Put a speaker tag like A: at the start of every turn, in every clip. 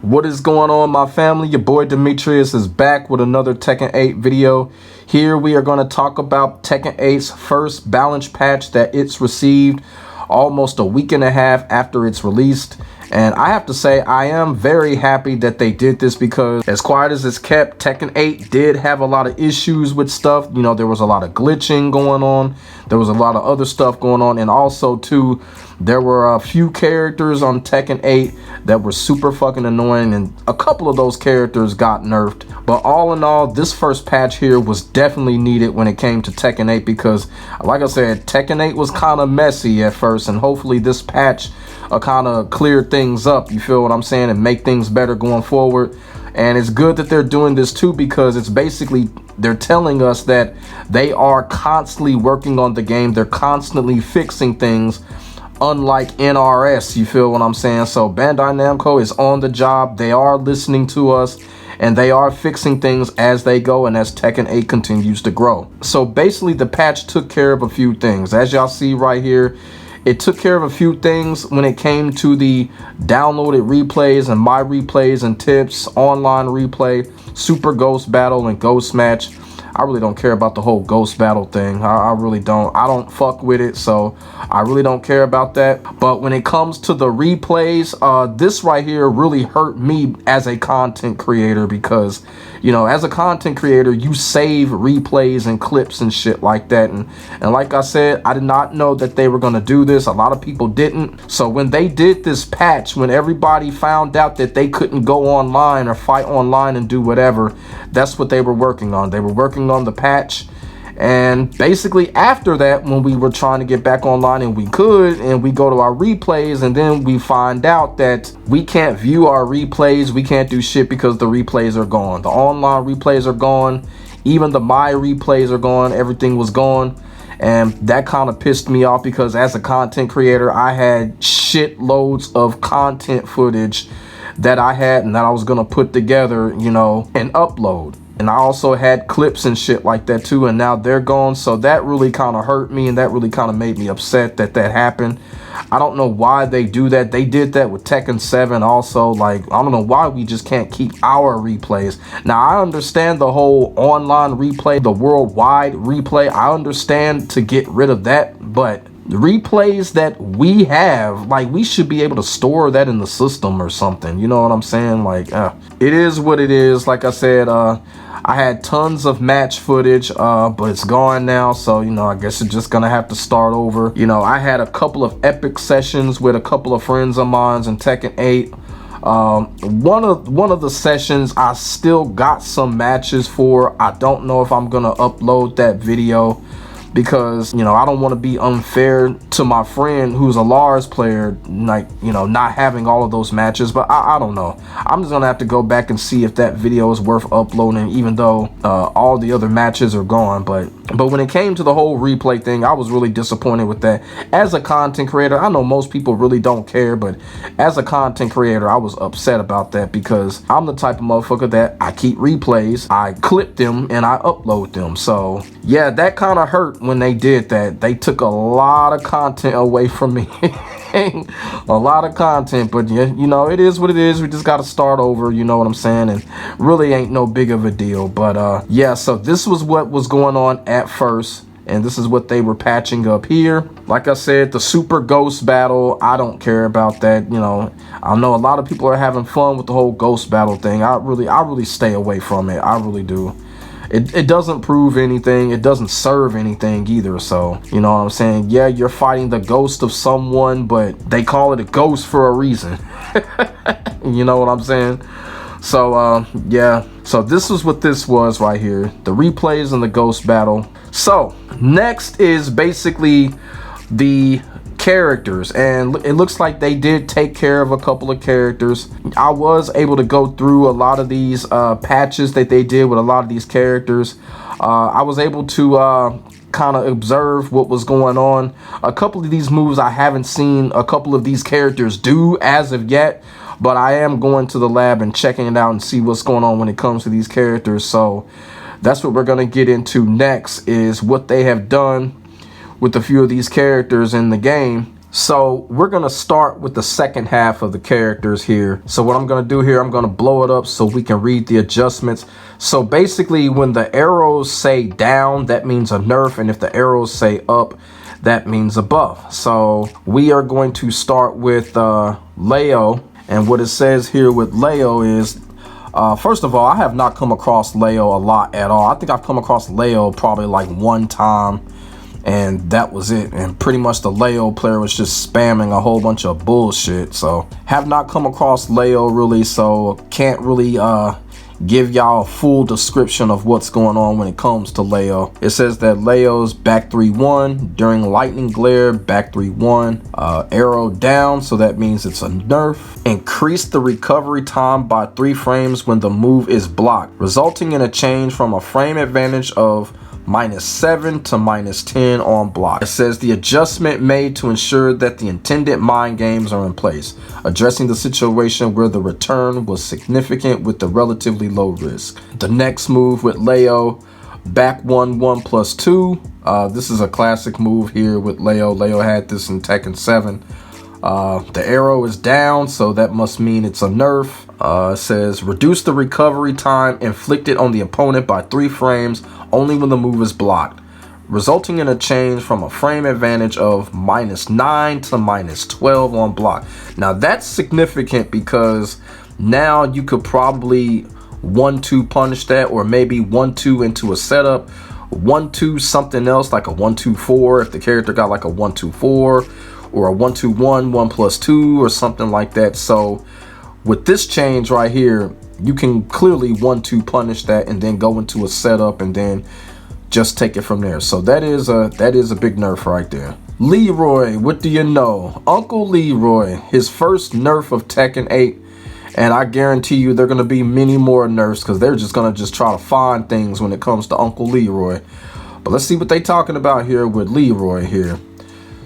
A: What is going on, my family? Your boy Demetrius is back with another Tekken 8 video. Here we are going to talk about Tekken 8's first balance patch that it's received almost a week and a half after it's released. And I have to say, I am very happy that they did this, because as quiet as it's kept, Tekken 8 did have a lot of issues with stuff. You know, there was a lot of glitching going on. There was a lot of other stuff going on. And also, too, there were a few characters on Tekken 8 that were super fucking annoying. And a couple of those characters got nerfed. But all in all, this first patch here was definitely needed when it came to Tekken 8. Because, like I said, Tekken 8 was kind of messy at first. And hopefully this patch kind of clear things up, you feel what I'm saying, and make things better going forward. And it's good that they're doing this too, because it's basically, they're telling us that they are constantly working on the game. They're constantly fixing things, unlike NRS, you feel what I'm saying. So Bandai Namco is on the job. They are listening to us, and they are fixing things as they go and as Tekken 8 continues to grow. So basically the patch took care of a few things. As y'all see right here, it took care of a few things when it came to the downloaded replays and my replays and tips, online replay, super ghost battle, and ghost match. I really don't care about the whole ghost battle thing. I really don't. I don't fuck with it, so I really don't care about that. But when it comes to the replays, this right here really hurt me as a content creator, because, you know, as a content creator, you save replays and clips and shit like that. And like I said, I did not know that they were going to do this. A lot of people didn't. So when they did this patch, when everybody found out that they couldn't go online or fight online and do whatever, that's what they were working on. They were working on the patch. And basically after that, when we were trying to get back online and we could, and we go to our replays, and then we find out that we can't view our replays, we can't do shit because the replays are gone. The online replays are gone. Even the my replays are gone. Everything was gone. And that kind of pissed me off, because as a content creator, I had shitloads of content footage that I had and that I was going to put together, you know, and upload. And I also had clips and shit like that too, and now they're gone. So that really kind of hurt me, and that really kind of made me upset that that happened. I don't know why they do that. They did that with Tekken 7 also. Like, I don't know why we just can't keep our replays. Now, I understand the whole online replay, the worldwide replay. I understand to get rid of that, but the replays that we have, like, we should be able to store that in the system or something. You know what I'm saying? Like, it is what it is. Like I said, I had tons of match footage, but it's gone now. So, you know, I guess you're just gonna have to start over. You know, I had a couple of epic sessions with a couple of friends of mine in Tekken 8. One of the sessions I still got some matches for. I don't know if I'm gonna upload that video, because, you know, I don't want to be unfair to my friend who's a Lars player, like, you know, not having all of those matches. But I don't know. I'm just gonna have to go back and see if that video is worth uploading, even though all the other matches are gone. But when it came to the whole replay thing, I was really disappointed with that. As a content creator, I know most people really don't care, but as a content creator, I was upset about that, because I'm the type of motherfucker that I keep replays, I clip them, and I upload them. So yeah, that kind of hurt when they did that. They took a lot of content away from me. A lot of content. But yeah, you know, it is what it is. We just got to start over, you know what I'm saying? And really ain't no big of a deal. But yeah, so this was what was going on at first, and this is what they were patching up here. Like I said, the super ghost battle, I don't care about that. You know, I know a lot of people are having fun with the whole ghost battle thing. I really stay away from it. I really do. It doesn't prove anything. It doesn't serve anything either. So, you know what I'm saying? Yeah, you're fighting the ghost of someone, but they call it a ghost for a reason. You know what I'm saying? So, yeah. So this is what this was right here. The replays and the ghost battle. So, next is basically the characters, and it looks like they did take care of a couple of characters. I was able to go through a lot of these patches that they did with a lot of these characters. I was able to kind of observe what was going on. A couple of these moves I haven't seen a couple of these characters do as of yet, but I am going to the lab and checking it out and see what's going on when it comes to these characters. So that's what we're going to get into next, is what they have done with a few of these characters in the game. So we're going to start with the second half of the characters here. So what I'm going to do here, I'm going to blow it up so we can read the adjustments. So basically when the arrows say down, that means a nerf. And if the arrows say up, that means a buff. So we are going to start with Leo. And what it says here with Leo is, first of all, I have not come across Leo a lot at all. I think I've come across Leo probably like one time. And that was it. And pretty much the Leo player was just spamming a whole bunch of bullshit. So have not come across Leo really, so can't really give y'all a full description of what's going on when it comes to Leo. It says that Leo's back 3-1 during lightning glare, back 3-1, arrow down, so that means it's a nerf. Increase the recovery time by 3 frames when the move is blocked, resulting in a change from a frame advantage of -7 to -10 on block. It says the adjustment made to ensure that the intended mind games are in place, addressing the situation where the return was significant with the relatively low risk. The next move with Leo, back 1-1 plus 2. This is a classic move here with Leo. Leo had this in Tekken 7. The arrow is down, so that must mean it's a nerf. It says reduce the recovery time inflicted on the opponent by 3 frames only when the move is blocked, resulting in a change from a frame advantage of -9 to -12 on block. Now that's significant because now you could probably 1-2 punish that, or maybe 1-2 into a setup, 1-2 something else like a 1-2-4 if the character got like a 1-2-4, or a 1-2-1 1+2 or something like that. So with this change right here, you can clearly 1-2 punish that and then go into a setup and then just take it from there. So that is a big nerf right there. Leroy, what do you know? Uncle Leroy, his first nerf of Tekken 8, and I guarantee you there are going to be many more nerfs because they're just going to just try to find things when it comes to Uncle Leroy. But let's see what they talking about here with Leroy here.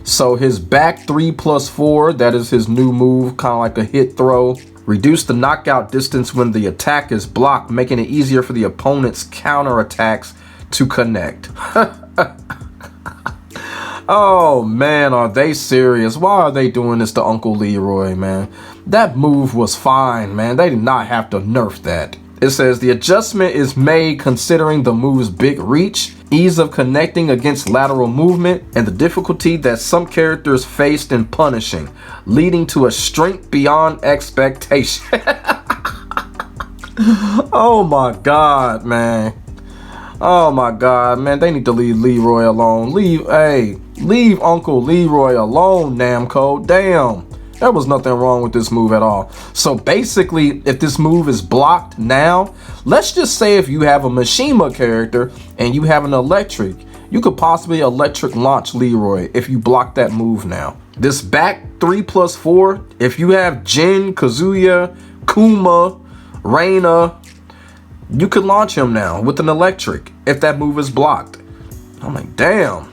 A: So his back 3+4, that is his new move, kind of like a hit throw. Reduce the knockout distance when the attack is blocked, making it easier for the opponent's counter attacks to connect. Oh man, are they serious? Why are they doing this to Uncle Leroy, man? That move was fine, man. They did not have to nerf that. It says the adjustment is made considering the move's big reach, ease of connecting against lateral movement, and the difficulty that some characters faced in punishing, leading to a strength beyond expectation. Oh my god, man. Oh my god, man. They need to leave Leroy alone. Leave Uncle Leroy alone, Namco. Damn. There was nothing wrong with this move at all. So basically, if this move is blocked now, let's just say if you have a Mishima character and you have an electric, you could possibly electric launch Leroy if you block that move now. This back 3+4, if you have Jin, Kazuya, Kuma, Reina, you could launch him now with an electric if that move is blocked. I'm like, damn.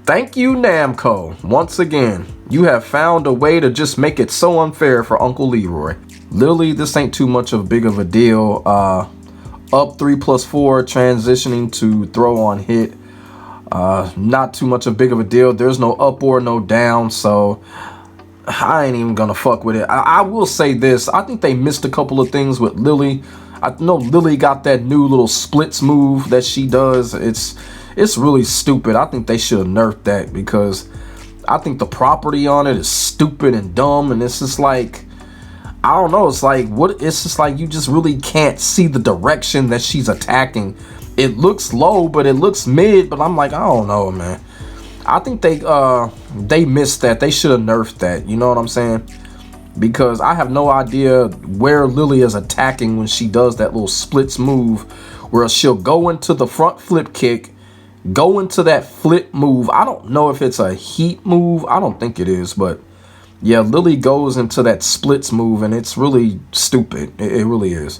A: Thank you, Namco. Once again, you have found a way to just make it so unfair for Uncle Leroy. Literally, this ain't too much of big of a deal. Up 3+4, transitioning to throw on hit. Not too much of big of a deal. There's no up or no down, so I ain't even gonna fuck with it. I will say this. I think they missed a couple of things with Lily. I know Lily got that new little splits move that she does. It's really stupid. I think they should have nerfed that because I think the property on it is stupid and dumb, and it's just like, I don't know, it's like it's just like you just really can't see the direction that she's attacking. It looks low, but it looks mid, but I'm like, I don't know, man. I think they missed that. They should have nerfed that. You know what I'm saying? Because I have no idea where Lily is attacking when she does that little splits move where she'll go into the front flip kick, go into that flip move. I don't know if it's a heat move. I don't think it is, but yeah, Lily goes into that splits move and it's really stupid. It really is.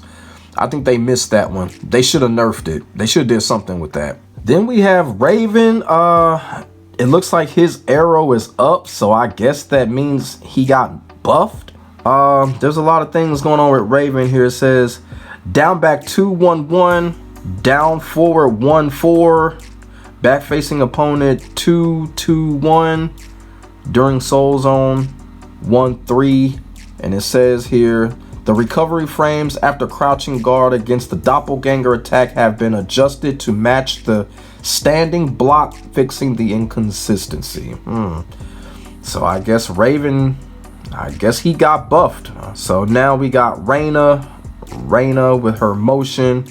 A: I think they missed that one. They should have nerfed it. They should have did something with that. Then we have Raven. It looks like his arrow is up, so I guess that means he got buffed. There's a lot of things going on with Raven here. It says down back 2-1-1, down forward 1-4, back facing opponent 2-2-1, during Soul Zone 1-3, and it says here, the recovery frames after crouching guard against the doppelganger attack have been adjusted to match the standing block, fixing the inconsistency. So I guess Raven, I guess he got buffed. So now we got Reina with her motion.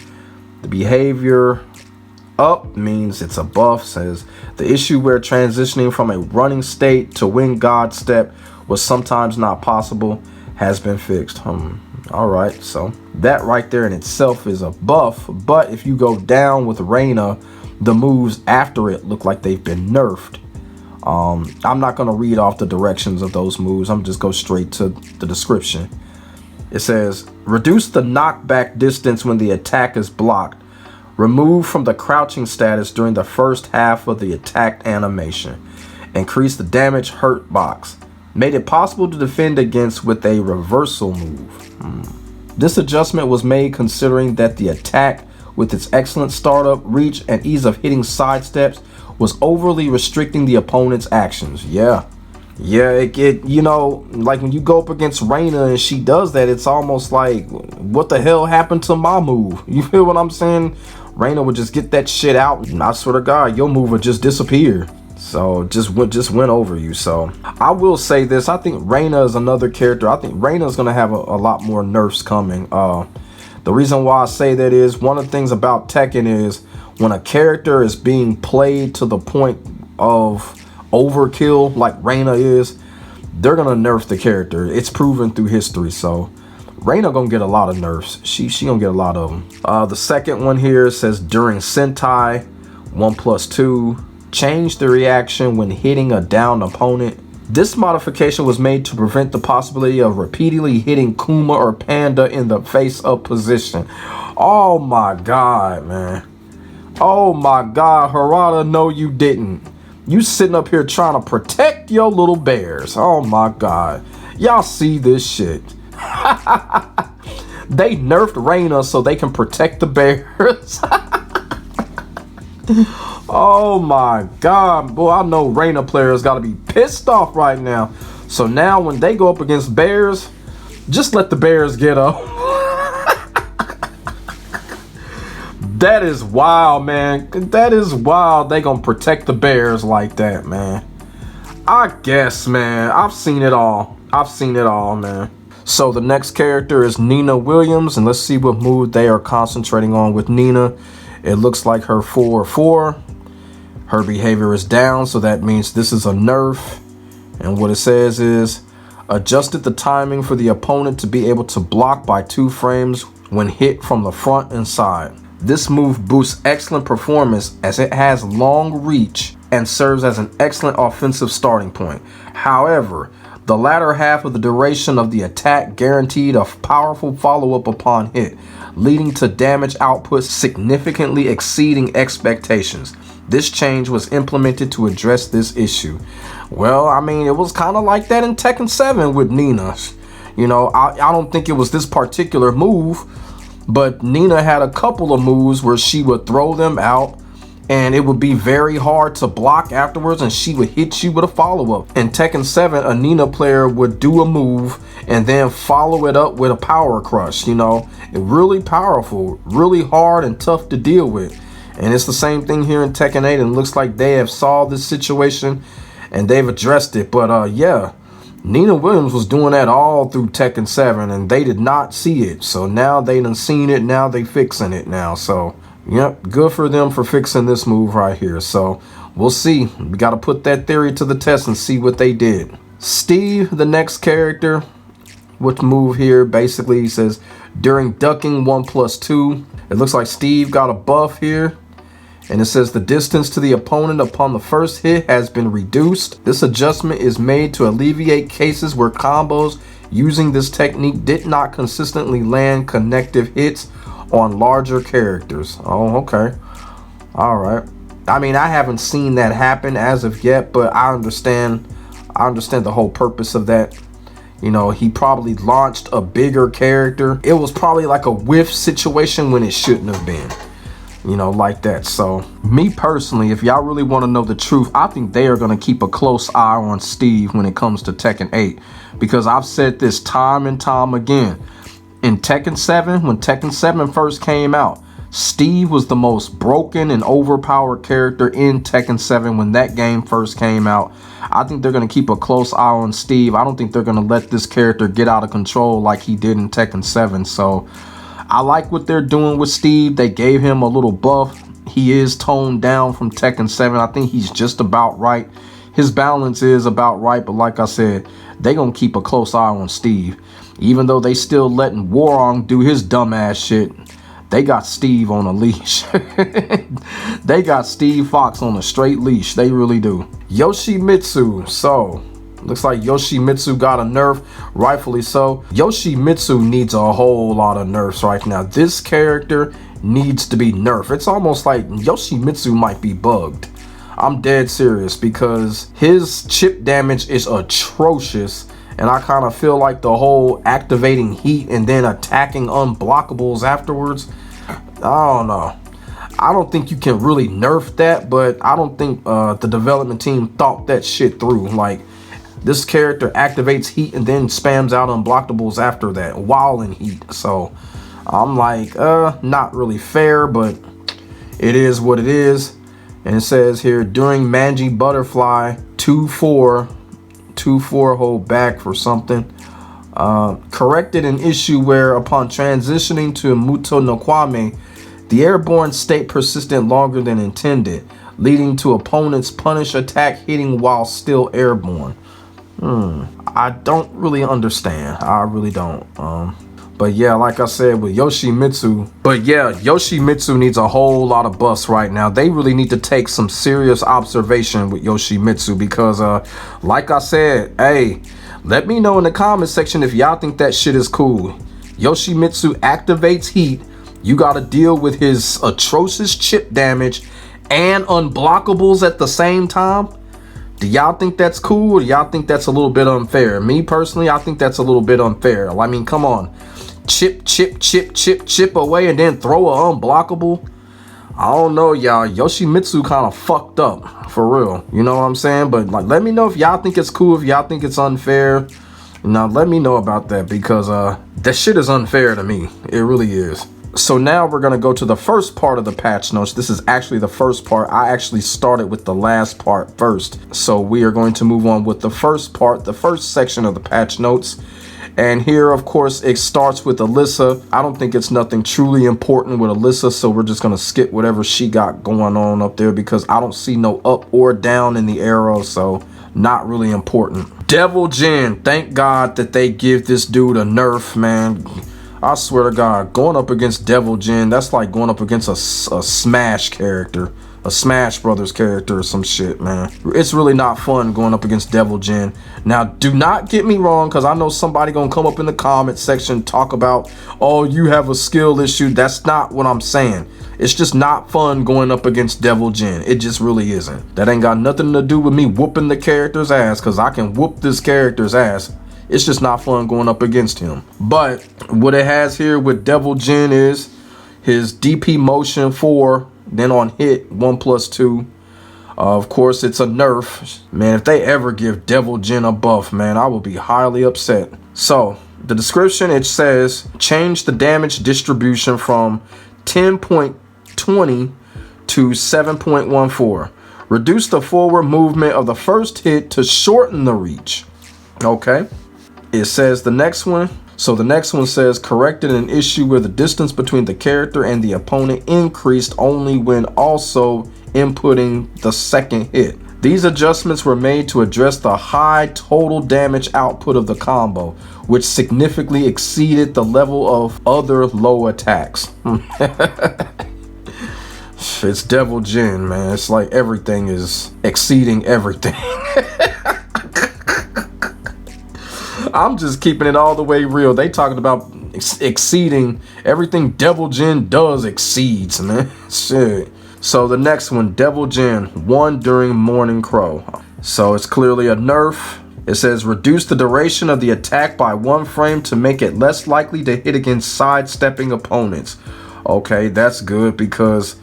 A: The behavior up means it's a buff. Says the issue where transitioning from a running state to wing God step was sometimes not possible has been fixed. All right, so that right there in itself is a buff, but if you go down with Reina, the moves after it look like they've been nerfed. I'm not going to read off the directions of those moves. I'm just go straight to the description. It says, reduce the knockback distance when the attack is blocked. Remove from the crouching status during the first half of the attack animation. Increase the damage hurt box. Made it possible to defend against with a reversal move. This adjustment was made considering that the attack, with its excellent startup, reach, and ease of hitting sidesteps, was overly restricting the opponent's actions. Yeah, it you know, like when you go up against Reina and she does that, it's almost like, what the hell happened to my move? You feel what I'm saying? Reina would just get that shit out, and I swear to God, your move would just disappear. So just went over you. So I will say this, I think Reina is another character. I think Reina is going to have a lot more nerfs coming. The reason why I say that is, one of the things about Tekken is when a character is being played to the point of overkill like Reina is, they're going to nerf the character. It's proven through history. So Reina gonna get a lot of nerfs. She gonna get a lot of them. The second one here says during Sentai 1+2, change the reaction when hitting a downed opponent. This modification was made to prevent the possibility of repeatedly hitting Kuma or Panda in the face-up position. Oh my God, man. Oh my God, Harada, no you didn't. You sitting up here trying to protect your little bears. Oh my God. Y'all see this shit. They nerfed Reina so they can protect the bears. Oh my God, boy, I know Reina players gotta be pissed off right now. So now when they go up against bears, just let the bears get up. That is wild, man. That is wild. They gonna protect the bears like that, man. I guess, man. I've seen it all. I've seen it all, man. So the next character is Nina Williams, and let's see what move they are concentrating on with Nina. It looks like her 4-4. Her behavior is down, so that means this is a nerf. And what it says is, adjusted the timing for the opponent to be able to block by 2 frames when hit from the front and side. This move boosts excellent performance as it has long reach and serves as an excellent offensive starting point. However, the latter half of the duration of the attack guaranteed a powerful follow-up upon hit, leading to damage output significantly exceeding expectations. This change was implemented to address this issue. Well, I mean, it was kind of like that in Tekken 7 with Nina. You know, I don't think it was this particular move, but Nina had a couple of moves where she would throw them out and it would be very hard to block afterwards, and she would hit you with a follow-up. In Tekken 7, a Nina player would do a move and then follow it up with a power crush. You know, it really powerful, really hard and tough to deal with. And it's the same thing here in Tekken 8, and it looks like they have solved this situation and they've addressed it. But yeah, Nina Williams was doing that all through Tekken 7 and they did not see it. So now they done seen it, now they fixing it now. So yep, good for them for fixing this move right here. So we'll see. We got to put that theory to the test and see what they did. Steve, the next character, which move here, basically he says during ducking 1+2. It looks like Steve got a buff here. And it says the distance to the opponent upon the first hit has been reduced. This adjustment is made to alleviate cases where combos using this technique did not consistently land connective hits on larger characters. Oh, okay. All right. I mean, I haven't seen that happen as of yet, but I understand the whole purpose of that. You know, he probably launched a bigger character. It was probably like a whiff situation when it shouldn't have been. you know, like that. So me personally, if y'all really want to know the truth, I think they are going to keep a close eye on Steve when it comes to Tekken 8, because I've said this time and time again. In Tekken 7, when Tekken 7 first came out, Steve was the most broken and overpowered character in Tekken 7 when that game first came out. I think they're going to keep a close eye on Steve. I don't think they're going to let this character get out of control like he did in Tekken 7. So I like what they're doing with Steve. They gave him a little buff. He is toned down from Tekken 7. I think he's just about right. His balance is about right, but like I said, they're going to keep a close eye on Steve. Even though they still letting Warong do his dumbass shit, they got Steve on a leash. They got Steve Fox on a straight leash. They really do. Yoshimitsu. So, looks like Yoshimitsu got a nerf, rightfully so. Yoshimitsu needs a whole lot of nerfs right now. This character needs to be nerfed. It's almost like Yoshimitsu might be bugged. I'm dead serious, because his chip damage is atrocious. And I kind of feel like the whole activating heat and then attacking unblockables afterwards, I don't know. I don't think you can really nerf that, but I don't think the development team thought that shit through. Like, this character activates heat and then spams out unblockables after that while in heat. So I'm like, not really fair, but it is what it is. And it says here, during Manji Butterfly 2-4 hold back for something, corrected an issue where upon transitioning to Muto no Kwame, the airborne state persisted longer than intended, leading to opponents punish attack hitting while still airborne. I don't really understand. I really don't. But yeah, like I said with Yoshimitsu, Yoshimitsu needs a whole lot of buffs right now. They really need to take some serious observation with Yoshimitsu, because like I said, hey, let me know in the comment section if y'all think that shit is cool. Yoshimitsu activates heat. You got to deal with his atrocious chip damage and unblockables at the same time. Do y'all think that's cool, or do y'all think that's a little bit unfair? Me personally, I think that's a little bit unfair. I mean, come on. Chip away and then throw a unblockable. I don't know, y'all. Yoshimitsu kind of fucked up, for real. You know what I'm saying? But like, let me know if y'all think it's cool, if y'all think it's unfair. Now, let me know about that, because that shit is unfair to me. It really is. So now we're going to go to the first part of the patch notes. This is actually the first part. I actually started with the last part first. So we are going to move on with the first part, the first section of the patch notes. And here, of course, it starts with Alyssa. I don't think it's nothing truly important with Alyssa, so we're just going to skip whatever she got going on up there, because I don't see no up or down in the arrow, so not really important. Devil Jin, thank God that they give this dude a nerf, man. I swear to God, going up against Devil Jin, that's like going up against a Smash character, a Smash Brothers character or some shit, man. It's really not fun going up against Devil Jin. Now, do not get me wrong, because I know somebody gonna come up in the comment section talk about, oh, you have a skill issue. That's not what I'm saying. It's just not fun going up against Devil Jin. It just really isn't. That ain't got nothing to do with me whooping the character's ass, because I can whoop this character's ass. It's just not fun going up against him. But what it has here with Devil Jin is his DP motion 4, then on hit 1+2. Of course, it's a nerf. Man, if they ever give Devil Jin a buff, man, I will be highly upset. So the description, it says, change the damage distribution from 10.20 to 7.14. Reduce the forward movement of the first hit to shorten the reach. Okay. It says the next one. So the next one says, corrected an issue where the distance between the character and the opponent increased only when also inputting the second hit. These adjustments were made to address the high total damage output of the combo, which significantly exceeded the level of other low attacks. It's Devil Jin, man. It's like everything is exceeding everything. I'm just keeping it all the way real. They talking about exceeding everything Devil Jin does exceeds, man. Shit. So the next one, Devil Jin, 1 during Morning Crow. So it's clearly a nerf. It says reduce the duration of the attack by 1 frame to make it less likely to hit against sidestepping opponents. Okay, that's good, because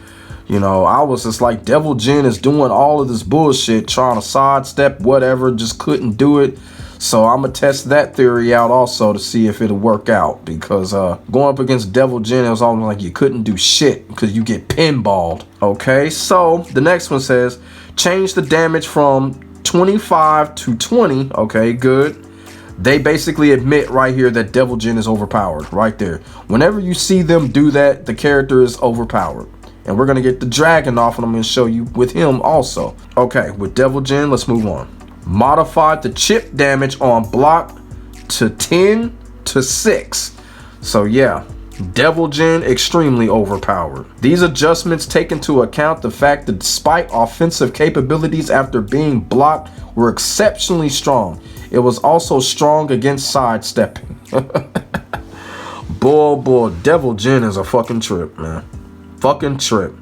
A: You know, I was just like, Devil Jin is doing all of this bullshit, trying to sidestep whatever, just couldn't do it. So I'm gonna test that theory out also to see if it'll work out, because going up against Devil Jin, it was almost like you couldn't do shit because you get pinballed. Okay, so the next one says change the damage from 25 to 20. Okay, good. They basically admit right here that Devil Jin is overpowered right there. Whenever you see them do that, the character is overpowered. And we're gonna get the Dragunov, and I'm gonna show you with him also. Okay, with Devil Jin, let's move on. Modified the chip damage on block to 10 to 6. So yeah, Devil Jin extremely overpowered. These adjustments take into account the fact that despite offensive capabilities after being blocked were exceptionally strong, it was also strong against sidestepping. Boy, Devil Jin is a fucking trip, man. Fucking trip.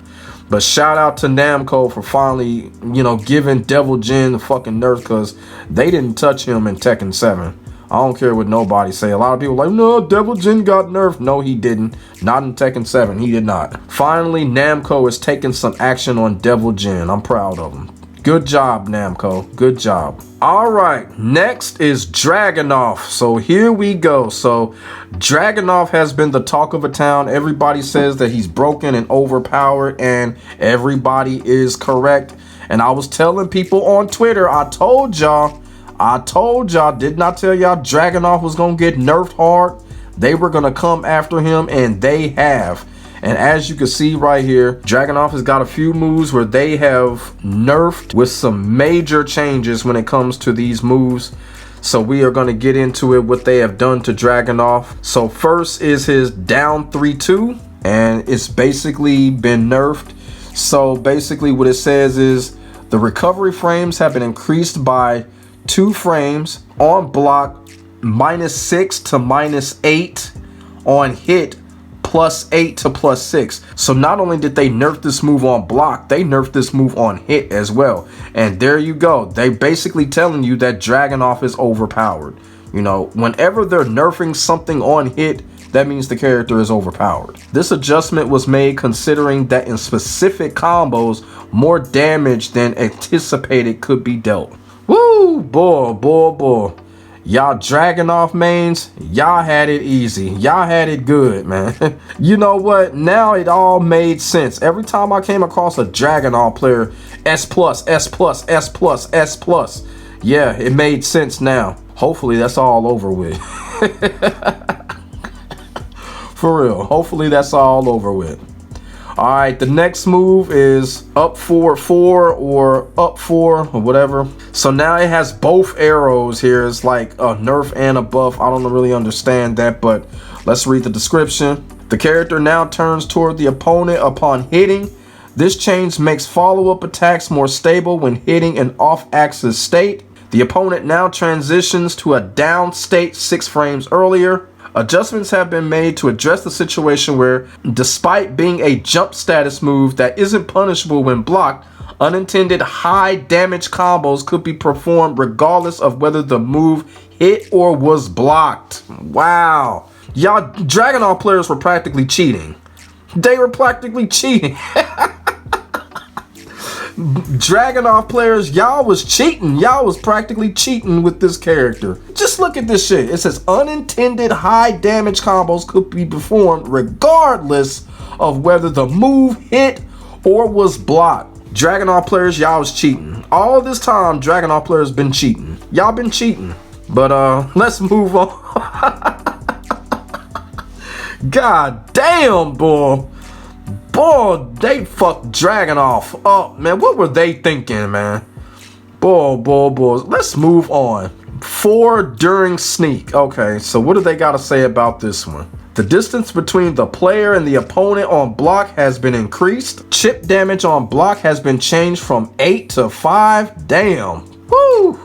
A: But shout out to Namco for finally, you know, giving Devil Jin the fucking nerf, because they didn't touch him in Tekken 7. I don't care what nobody say. A lot of people like, no, Devil Jin got nerfed. No, he didn't. Not in Tekken 7. He did not. Finally, Namco is taking some action on Devil Jin. I'm proud of him. Good job, Namco. Good job. All right, next is Dragunov. So here we go. So Dragunov has been the talk of a town. Everybody says that he's broken and overpowered, and everybody is correct. And I was telling people on Twitter, I told y'all, did not tell y'all Dragunov was gonna get nerfed hard. They were gonna come after him, and they have. And as you can see right here, Dragunov has got a few moves where they have nerfed with some major changes when it comes to these moves. So we are going to get into it, what they have done to Dragunov. So first is his down 3-2, and it's basically been nerfed. So basically what it says is the recovery frames have been increased by 2 frames on block, -6 to -8 on hit, +8 to +6. So not only did they nerf this move on block, they nerfed this move on hit as well. And there you go. They basically telling you that Dragunov is overpowered. You know, whenever they're nerfing something on hit, that means the character is overpowered. This adjustment was made considering that in specific combos, more damage than anticipated could be dealt. Woo, boy. Y'all Dragunov mains, y'all had it easy. Y'all had it good, man. You know what? Now it all made sense. Every time I came across a Dragunov player, S+, S+, S+, S+. Yeah, it made sense now. Hopefully that's all over with. For real. Hopefully that's all over with. Alright, the next move is up 4-4 or up 4 or whatever. So now it has both arrows here. It's like a nerf and a buff. I don't really understand that, but let's read the description. The character now turns toward the opponent upon hitting. This change makes follow-up attacks more stable when hitting an off-axis state. The opponent now transitions to a down state 6 frames earlier. Adjustments have been made to address the situation where, despite being a jump status move that isn't punishable when blocked, unintended high damage combos could be performed regardless of whether the move hit or was blocked. Wow. Y'all Dragunov players were practically cheating. They were practically cheating. Dragunov players, y'all was cheating. Y'all was practically cheating with this character. Just look at this shit. It says unintended high damage combos could be performed regardless of whether the move hit or was blocked. Dragunov players, y'all was cheating. All this time, Dragunov players been cheating. Y'all been cheating. But let's move on. God damn, boy. Boy, they fucked Dragunov up, man. What were they thinking, man? Boy. Let's move on. 4 during sneak. Okay, so what do they got to say about this one? The distance between the player and the opponent on block has been increased. Chip damage on block has been changed from 8 to 5. Damn. Woo.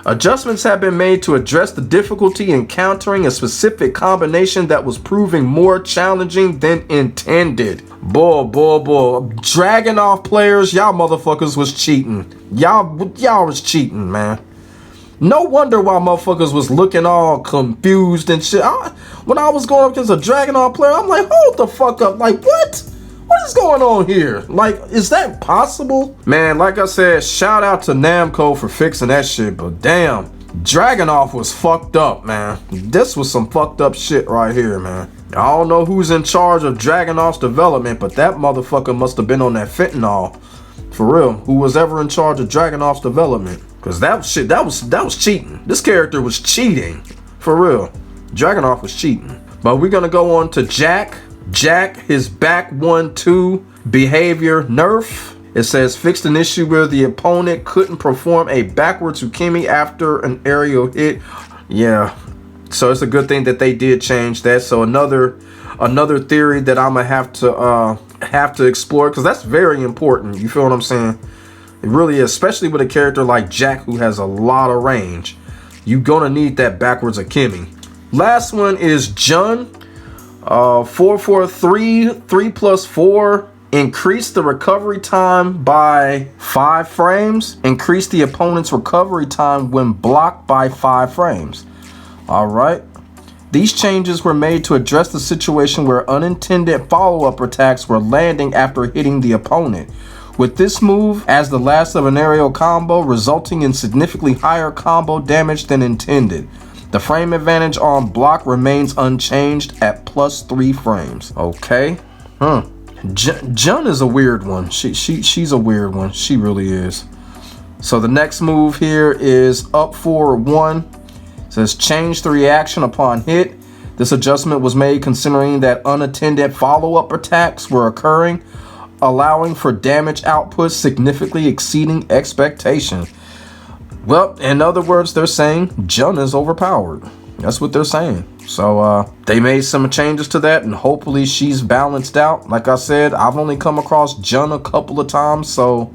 A: Adjustments have been made to address the difficulty in countering a specific combination that was proving more challenging than intended. Boy. Dragunov players, y'all motherfuckers was cheating. Y'all was cheating, man. No wonder why motherfuckers was looking all confused and shit. When I was going up against a Dragunov player, I'm like, hold the fuck up. Like, what? What is going on here? Like, is that possible? Man, like I said, shout out to Namco for fixing that shit, but damn, Dragunov was fucked up, man. This was some fucked up shit right here, man. I don't know who's in charge of Dragunov's development, but that motherfucker must have been on that fentanyl. For real, who was ever in charge of Dragunov's development? Cause that shit, that was cheating. This character was cheating. For real. Dragunov was cheating. But we're gonna go on to Jack. Jack, his back 1-2 behavior nerf. It says fixed an issue where the opponent couldn't perform a backwards ukemi after an aerial hit. Yeah. So it's a good thing that they did change that. So another theory that I'm gonna have to explore, because that's very important. You feel what I'm saying? It really is, especially with a character like Jack who has a lot of range. You're gonna need that backwards ukemi. Last one is Jun. 443 3+4. Increase the recovery time by 5 frames. Increase the opponent's recovery time when blocked by 5 frames. Alright. These changes were made to address the situation where unintended follow-up attacks were landing after hitting the opponent. With this move as the last of an aerial combo, resulting in significantly higher combo damage than intended. The frame advantage on block remains unchanged at +3 frames. Okay. Jun is a weird one. She's a weird one. She really is. So the next move here is up forward 1. It says change the reaction upon hit. This adjustment was made considering that unattended follow-up attacks were occurring, allowing for damage output significantly exceeding expectations. Well, in other words, they're saying Jun is overpowered. That's what they're saying. So they made some changes to that, and hopefully she's balanced out. Like I said, I've only come across Jun a couple of times, so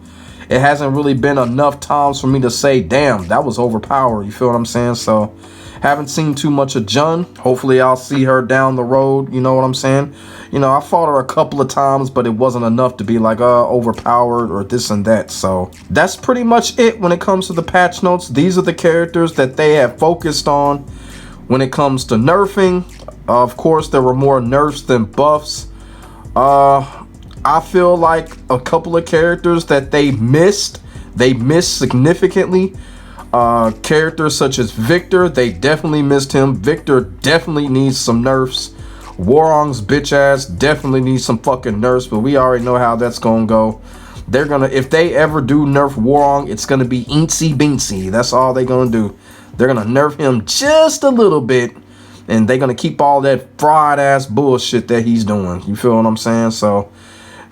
A: it hasn't really been enough times for me to say, damn, that was overpowered. You feel what I'm saying? So haven't seen too much of Jun. Hopefully I'll see her down the road. You know what I'm saying? You know, I fought her a couple of times, but it wasn't enough to be like overpowered or this and that. So that's pretty much it when it comes to the patch notes. These are the characters that they have focused on when it comes to nerfing. Of course, there were more nerfs than buffs. I feel like a couple of characters that they missed significantly. Characters such as Victor, they definitely missed him. Victor definitely needs some nerfs. Warong's bitch ass definitely needs some fucking nerfs, but we already know how that's gonna go. They're gonna, if they ever do nerf Warong, it's gonna be eensy beensy. That's all they're gonna do. They're gonna nerf him just a little bit, and they're gonna keep all that fried ass bullshit that he's doing. You feel what I'm saying? So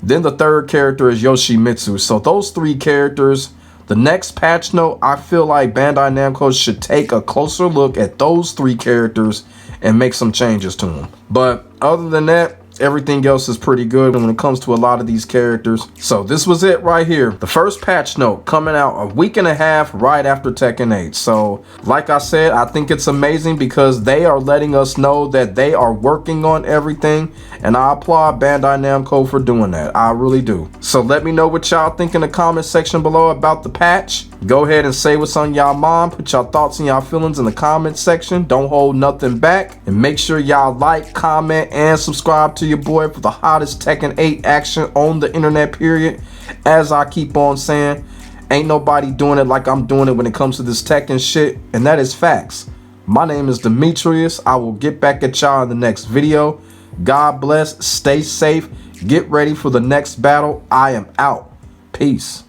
A: then the third character is Yoshi Mitsu. So those 3 characters, the next patch note, I feel like Bandai Namco should take a closer look at those 3 characters and make some changes to them. But other than that, everything else is pretty good when it comes to a lot of these characters. So this was it right here. The first patch note coming out a week and a half right after Tekken 8. So like I said, I think it's amazing because they are letting us know that they are working on everything. And I applaud Bandai Namco for doing that. I really do. So let me know what y'all think in the comment section below about the patch. Go ahead and say what's on y'all mind. Put y'all thoughts and y'all feelings in the comment section. Don't hold nothing back. And make sure y'all like, comment, and subscribe to your boy for the hottest Tekken 8 action on the internet, period. As I keep on saying, ain't nobody doing it like I'm doing it when it comes to this Tekken shit. And that is facts. My name is Demetrius. I will get back at y'all in the next video. God bless. Stay safe. Get ready for the next battle. I am out. Peace.